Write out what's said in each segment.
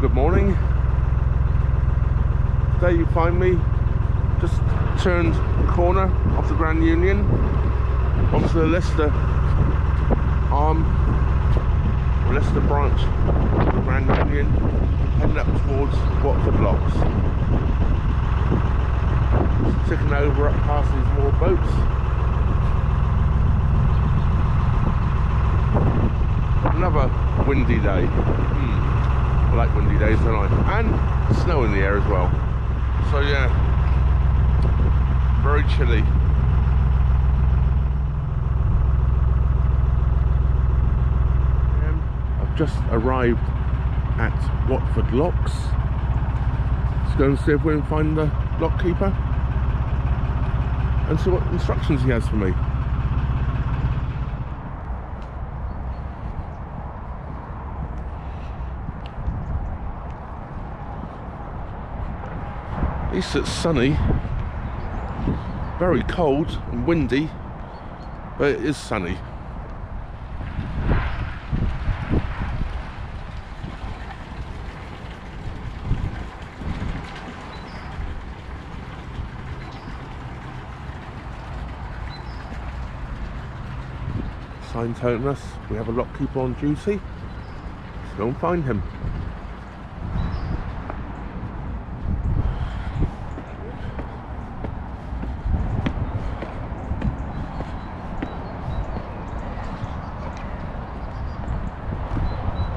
good morning. Today you find me just turned the corner off the Grand Union onto the Leicester arm, or Leicester branch of the Grand Union, heading up towards Watford Locks. Just ticking over up past these more boats. Another windy day. I like windy days, don't I? And snow in the air as well. So yeah, very chilly. I've just arrived at Watford Locks. Let's go and see if we can find the lock keeper and see what instructions he has for me. At least it's sunny, very cold and windy, but it is sunny. Sign telling us we have a lock keeper on duty. Let's go and find him.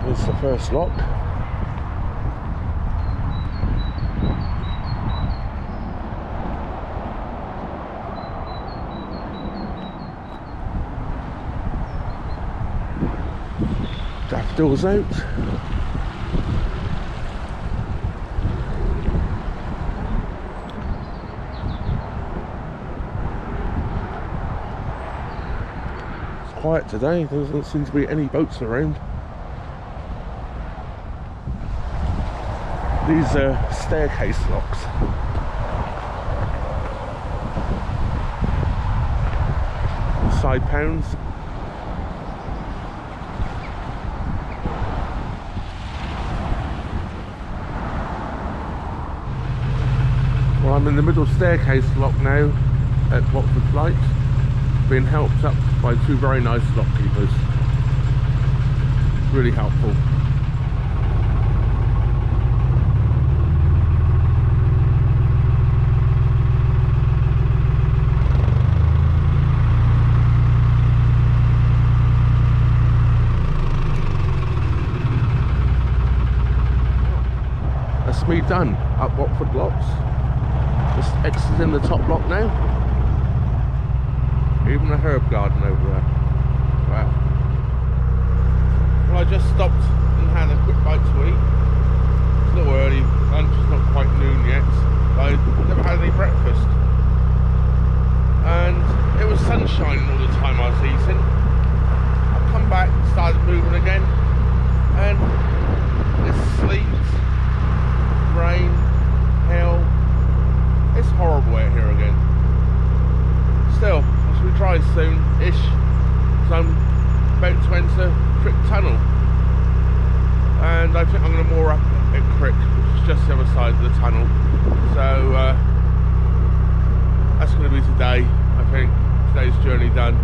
Here's the first lock. Daffodils out. It's quiet today, there doesn't seem to be any boats around. These are staircase locks. Side pounds. Well, I'm in the middle staircase lock now at Watford Light, being helped up by two very nice lock keepers. Really helpful. That's me done at Watford Locks. Just exiting the top lock now. Even a herb garden over there. Wow. Well, I just stopped and had a quick bite to eat. It's a little early, lunch is not quite noon yet. I never had any breakfast. And it was sun shining all the time I was eating. I've come back and started moving again. And it's sleet, rain, hail. It's horrible out here again. Still, I shall be dry soon-ish, so I'm about to enter Crick Tunnel. And I think I'm going to moor up at Crick, which is just the other side of the tunnel. So that's going to be today, I think. Today's journey done.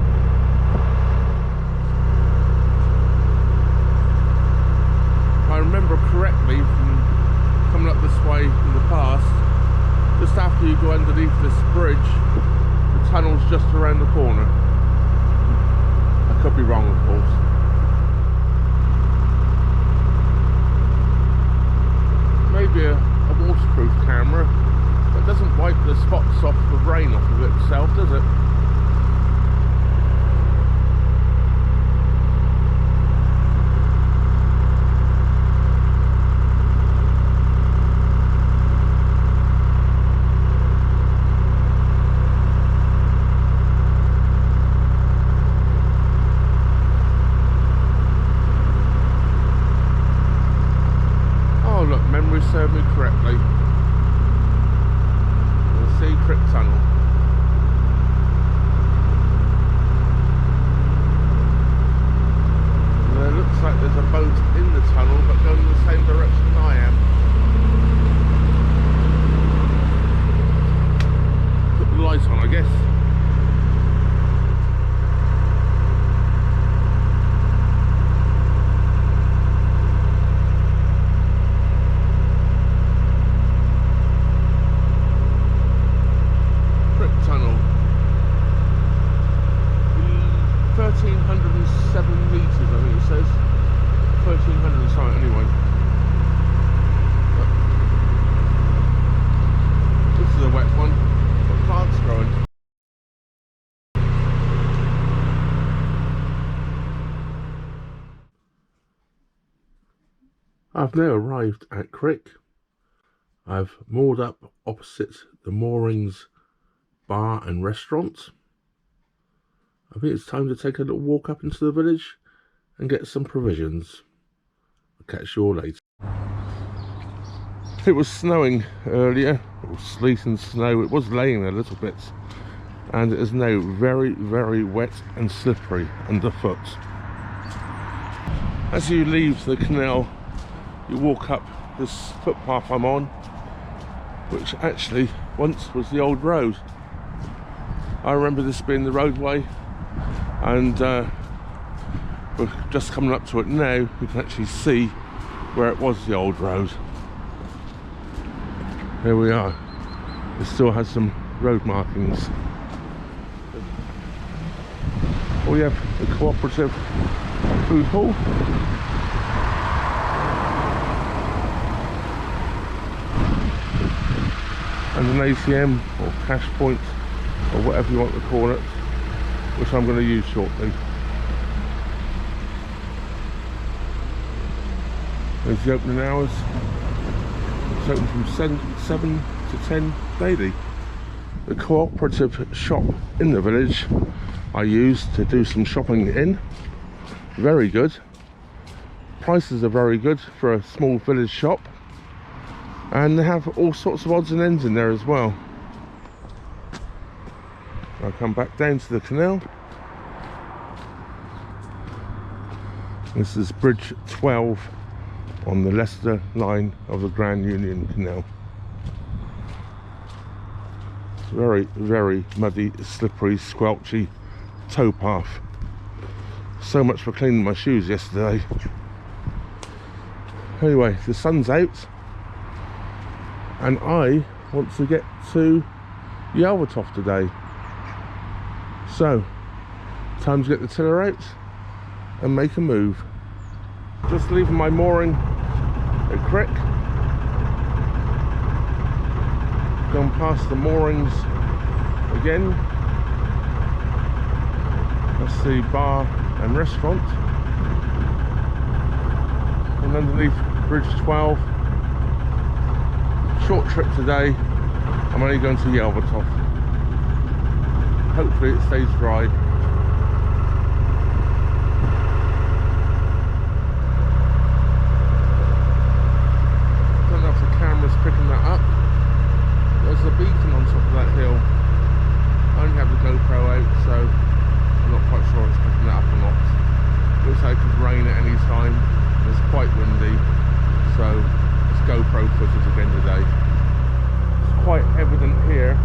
If I remember correctly from coming up this way in the past, just after you go underneath this bridge, the tunnel's just around the corner. I could be wrong, of course. Maybe a waterproof camera that doesn't wipe the spots off the rain off of it itself, does it? Serve me correctly. The Crick Tunnel. anyway. But this is a wet one, got plants growing. I've now arrived at Crick. I've moored up opposite the moorings bar and restaurant. I think it's time to take a little walk up into the village and get some provisions. I'll catch you all later. It was snowing earlier, or sleet and snow. It was laying a little bit, and it is now very, very wet and slippery underfoot. As you leave the canal, you walk up this footpath I'm on, which actually once was the old road. I remember this being the roadway, and we're just coming up to it now. You can actually see where it was the old road. Here we are. It still has some road markings. We have the cooperative food hall. And an ATM or cash point or whatever you want to call it, which I'm going to use shortly. There's the opening hours. It's open from 7 to 10 daily. The cooperative shop in the village I used to do some shopping in. Very good. Prices are very good for a small village shop. And they have all sorts of odds and ends in there as well. I'll come back down to the canal. This is Bridge 12 on the Leicester line of the Grand Union Canal. It's very, very muddy, slippery, squelchy towpath. So much for cleaning my shoes yesterday. Anyway, the sun's out, and I want to get to Yelvertoft today. So, time to get the tiller out and make a move. Just leaving my mooring at Crick. Gone past the moorings again. That's the bar and restaurant. And underneath Bridge 12. Short trip today. I'm only going to Yelvertoft. Hopefully it stays dry. Don't know if the camera's picking that up. There's a beacon on top of that hill. I only have the GoPro out, so I'm not quite sure it's picking that up or not. Looks like it could rain at any time. It's quite windy, so it's GoPro footage again today. It's quite evident here,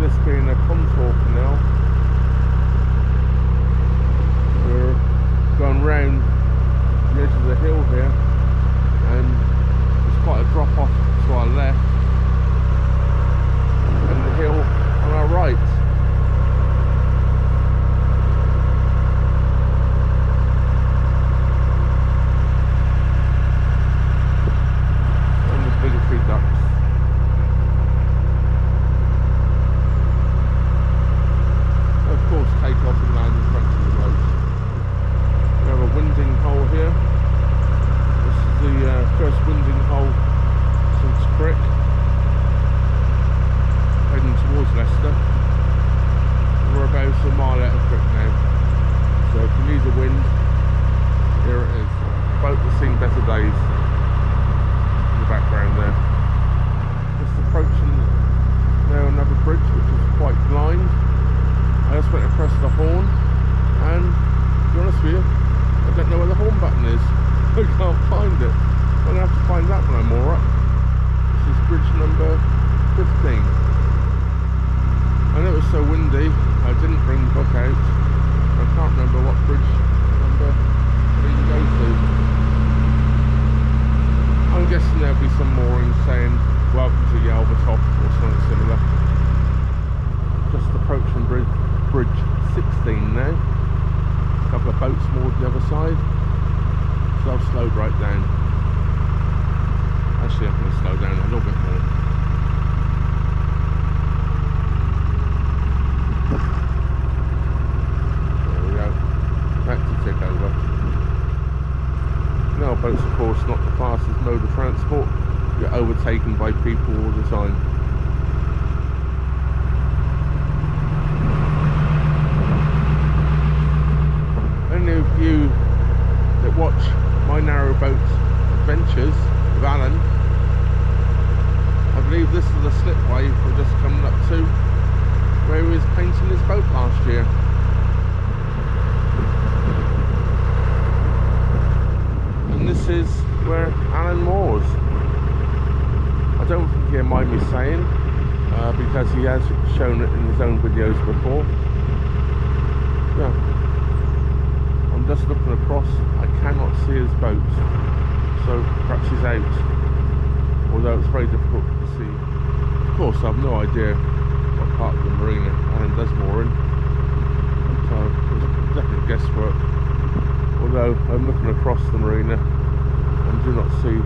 this being a contour canal. We're going round the edge of the hill here, and there's quite a drop off to our left, and the hill on our right. I've slowed right down. Actually, I'm going to slow down a little bit more. There we go. Back to tick over. Narrowboats, of course, not the fastest mode of transport. You're overtaken by people all the time. Any of you that watch my narrowboat adventures with Alan, I believe this is the slipway we're just coming up to where he was painting his boat last year. And this is where Alan moors. I don't think he'll mind me saying, because he has shown it in his own videos before. Yeah. I'm just looking across, I cannot see his boat, so perhaps he's out, although it's very difficult to see. Of course, I have no idea what part of the marina Alan does moor in, so it's definitely guesswork, although I'm looking across the marina and do not see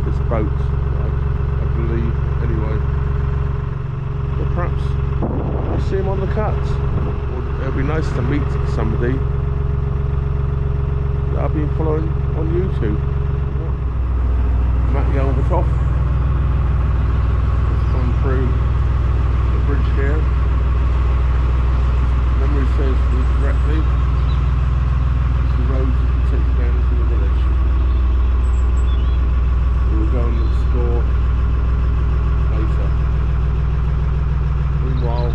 this boat, I believe, anyway. But perhaps I'll see him on the cut. It'll be nice to meet somebody that I've been following on YouTube. I'm at Yelvertoft. Just coming through the bridge here. Memory serves me correctly. It's the road that can take you down to the village. We will go and explore later. Meanwhile,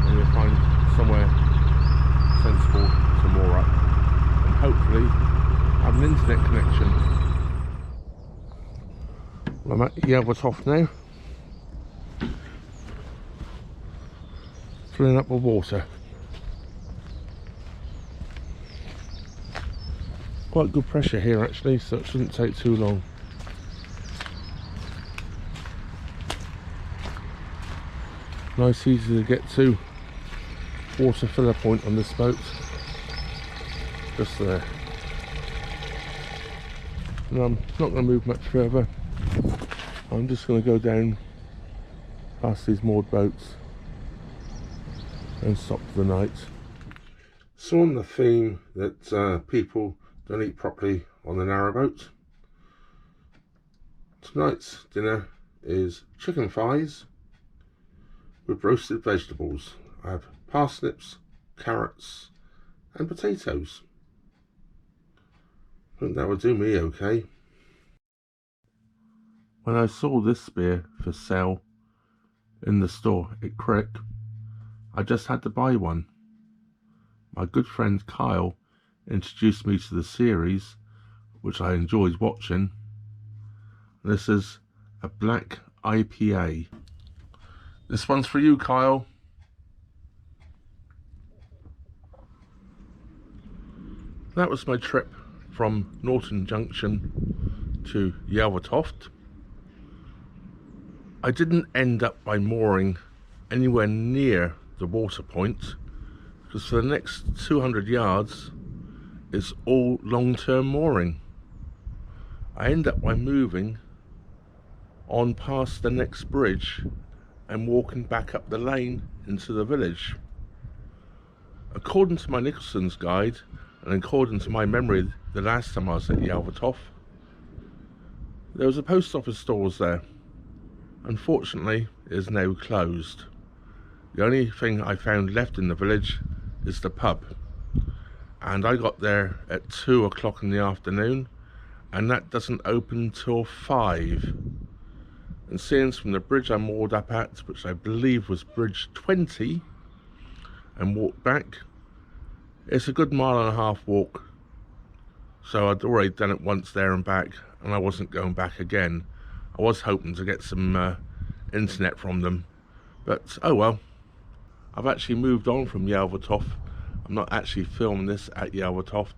I'm going to find somewhere sensible to moor up. Hopefully have an internet connection. I'm at Yelvertoft now, filling up with water. Quite good pressure here actually, so it shouldn't take too long. Nice, easy to get to. Water filler point on this boat. Just there. And I'm not going to move much further. I'm just going to go down past these moored boats and stop for the night. So on the theme that people don't eat properly on the narrowboat, tonight's dinner is chicken thighs with roasted vegetables. I have parsnips, carrots and potatoes. I think that would do me okay. When I saw this spear for sale in the store at Crick, I just had to buy one. My good friend Kyle introduced me to the series, which I enjoyed watching. This is a black IPA. This one's for you, Kyle. That was my trip from Norton Junction to Yelvertoft. I didn't end up by mooring anywhere near the water point, because for the next 200 yards it's all long-term mooring. I end up by moving on past the next bridge and walking back up the lane into the village. According to my Nicholson's guide, and according to my memory the last time I was at Yelvertoft, there was a post office stores there. Unfortunately, it is now closed. The only thing I found left in the village is the pub. And I got there at 2 o'clock in the afternoon, and that doesn't open till 5. And seeing from the bridge I moored up at, which I believe was bridge 20, and walked back, it's a good 1.5 mile walk. So I'd already done it once there and back, and I wasn't going back again. I was hoping to get some internet from them, but oh well. I've actually moved on from Yelvertoft. I'm not actually filming this at Yelvertoft.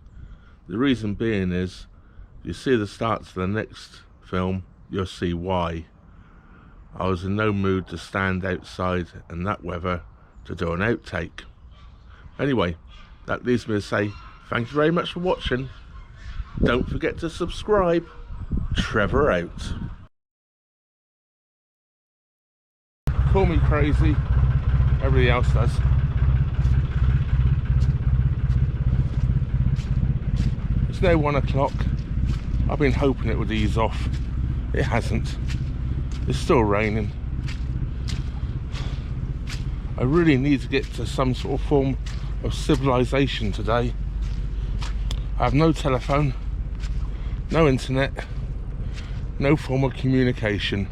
The reason being is, you see the start to the next film, you'll see why. I was in no mood to stand outside in that weather to do an outtake. Anyway, that leaves me to say thank you very much for watching. Don't forget to subscribe. Trevor out. Call me crazy, everybody else does. It's now 1 o'clock. I've been hoping it would ease off. It hasn't. It's still raining. I really need to get to some sort of form of civilization today. I have no telephone, no internet, no form of communication.